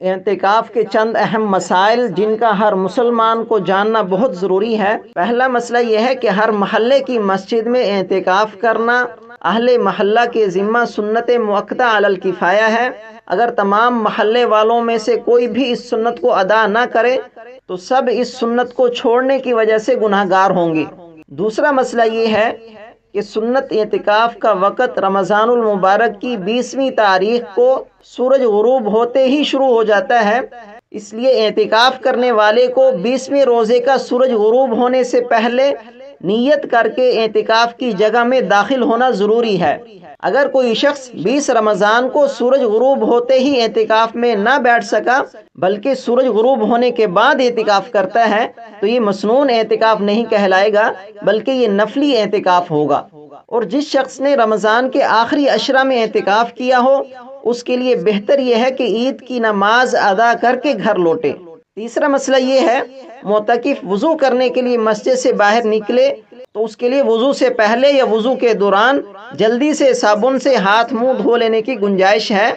اعتکاف کے چند اہم مسائل جن کا ہر مسلمان کو جاننا بہت ضروری ہے۔ پہلا مسئلہ یہ ہے کہ ہر محلے کی مسجد میں اعتکاف کرنا اہل محلہ کے ذمہ سنت مؤکدہ علی الکفایہ ہے۔ اگر تمام محلے والوں میں سے کوئی بھی اس سنت کو ادا نہ کرے تو سب اس سنت کو چھوڑنے کی وجہ سے گناہ گار ہوں گے۔ دوسرا مسئلہ یہ ہے کہ سنت اعتکاف کا وقت رمضان المبارک کی 20ویں تاریخ کو سورج غروب ہوتے ہی شروع ہو جاتا ہے، اس لیے اعتکاف کرنے والے کو 20ویں روزے کا سورج غروب ہونے سے پہلے نیت کر کے اعتکاف کی جگہ میں داخل ہونا ضروری ہے۔ اگر کوئی شخص 20 رمضان کو سورج غروب ہوتے ہی اعتکاف میں نہ بیٹھ سکا بلکہ سورج غروب ہونے کے بعد اعتکاف کرتا ہے تو یہ مسنون اعتکاف نہیں کہلائے گا بلکہ یہ نفلی اعتکاف ہوگا۔ اور جس شخص نے رمضان کے آخری عشرہ میں اعتکاف کیا ہو اس کے لیے بہتر یہ ہے کہ عید کی نماز ادا کر کے گھر لوٹے۔ تیسرا مسئلہ یہ ہے معتکف وضو کرنے کے لیے مسجد سے باہر نکلے تو اس کے لیے وضو سے پہلے یا وضو کے دوران جلدی سے صابن سے ہاتھ منہ دھو لینے کی گنجائش ہے۔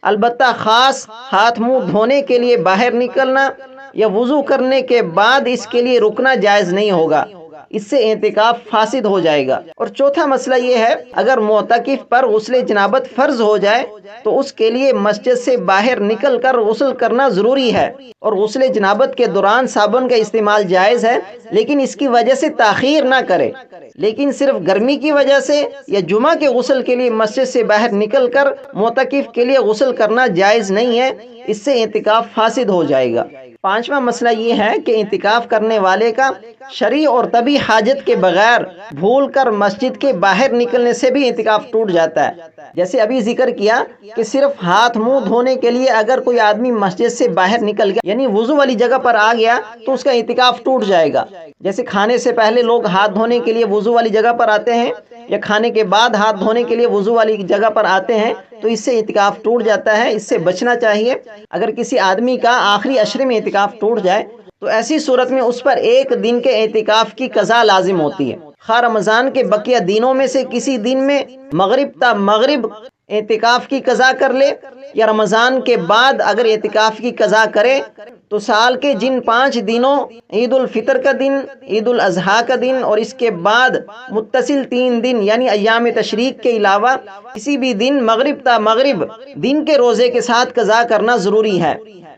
البتہ خاص ہاتھ منہ دھونے کے لیے باہر نکلنا یا وضو کرنے کے بعد اس کے لیے رکنا جائز نہیں ہوگا، اس سے اعتکاف فاسد ہو جائے گا۔ اور چوتھا مسئلہ یہ ہے اگر معتکف پر غسل جنابت فرض ہو جائے تو اس کے لیے مسجد سے باہر نکل کر غسل کرنا ضروری ہے، اور غسل جنابت کے دوران صابن کا استعمال جائز ہے لیکن اس کی وجہ سے تاخیر نہ کرے۔ لیکن صرف گرمی کی وجہ سے یا جمعہ کے غسل کے لیے مسجد سے باہر نکل کر معتکف کے لیے غسل کرنا جائز نہیں ہے، اس سے اعتکاف فاسد ہو جائے گا۔ پانچواں مسئلہ یہ ہے کہ اعتکاف کرنے والے کا شرعی اور طبی حاجت کے بغیر بھول کر مسجد کے باہر نکلنے سے بھی اعتکاف ٹوٹ جاتا ہے۔ جیسے ابھی ذکر کیا کہ صرف ہاتھ منہ دھونے کے لیے اگر کوئی آدمی مسجد سے باہر نکل گیا یعنی وضو والی جگہ پر آ گیا تو اس کا اعتکاف ٹوٹ جائے گا۔ جیسے کھانے سے پہلے لوگ ہاتھ دھونے کے لیے وضو والی جگہ پر آتے ہیں یا کھانے کے بعد ہاتھ دھونے کے لیے وضو والی جگہ پر آتے ہیں تو اس سے اعتکاف ٹوٹ جاتا ہے، اس سے بچنا چاہیے۔ اگر کسی آدمی کا آخری عشرے میں اعتکاف ٹوٹ جائے تو ایسی صورت میں اس پر 1 دن کے اعتکاف کی قضا لازم ہوتی ہے۔ خواہ رمضان کے بقیہ دنوں میں سے کسی دن میں مغرب تا مغرب اعتکاف کی قضا کر لے یا رمضان کے بعد اگر اعتکاف کی قضا کرے تو سال کے جن 5 دنوں عید الفطر کا دن، عید الاضحیٰ کا دن اور اس کے بعد متصل 3 دن یعنی ایام تشریق کے علاوہ کسی بھی دن مغرب تا مغرب دن کے روزے کے ساتھ قضا کرنا ضروری ہے۔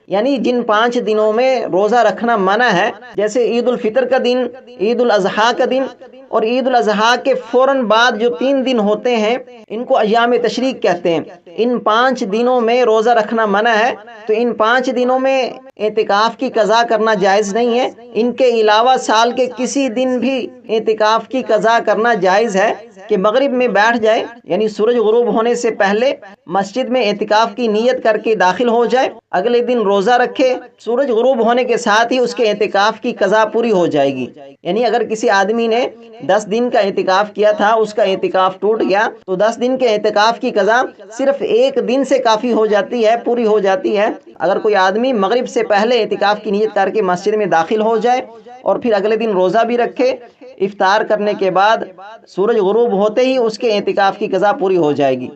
یعنی جن 5 دنوں میں روزہ رکھنا منع ہے جیسے عید الفطر کا دن، عید الاضحیٰ کا دن اور عید الاضحیٰ کے فوراً بعد جو 3 دن ہوتے ہیں ان کو ایام تشریق کہتے ہیں، ان 5 دنوں میں روزہ رکھنا منع ہے تو ان 5 دنوں میں اعتکاف کی قضا کرنا جائز نہیں ہے۔ ان کے علاوہ سال کے کسی دن بھی اعتکاف کی قضا کرنا جائز ہے کہ مغرب میں بیٹھ جائے یعنی سورج غروب ہونے سے پہلے مسجد میں اعتکاف کی نیت کر کے داخل ہو جائے، اگلے دن روزہ رکھے، سورج غروب ہونے کے ساتھ ہی اس کے اعتکاف کی قضا پوری ہو جائے گی۔ یعنی اگر کسی آدمی نے 10 دن کا اعتکاف کیا تھا، اس کا اعتکاف ٹوٹ گیا تو 10 دن کے اعتکاف کی قضا صرف 1 دن سے کافی ہو جاتی ہے، پوری ہو جاتی ہے۔ اگر کوئی آدمی مغرب سے پہلے اعتکاف کی نیت کر کے مسجد میں داخل ہو جائے اور پھر اگلے دن روزہ بھی رکھے، افطار کرنے کے بعد سورج غروب ہوتے ہی اس کے اعتکاف کی قضا پوری ہو جائے گی۔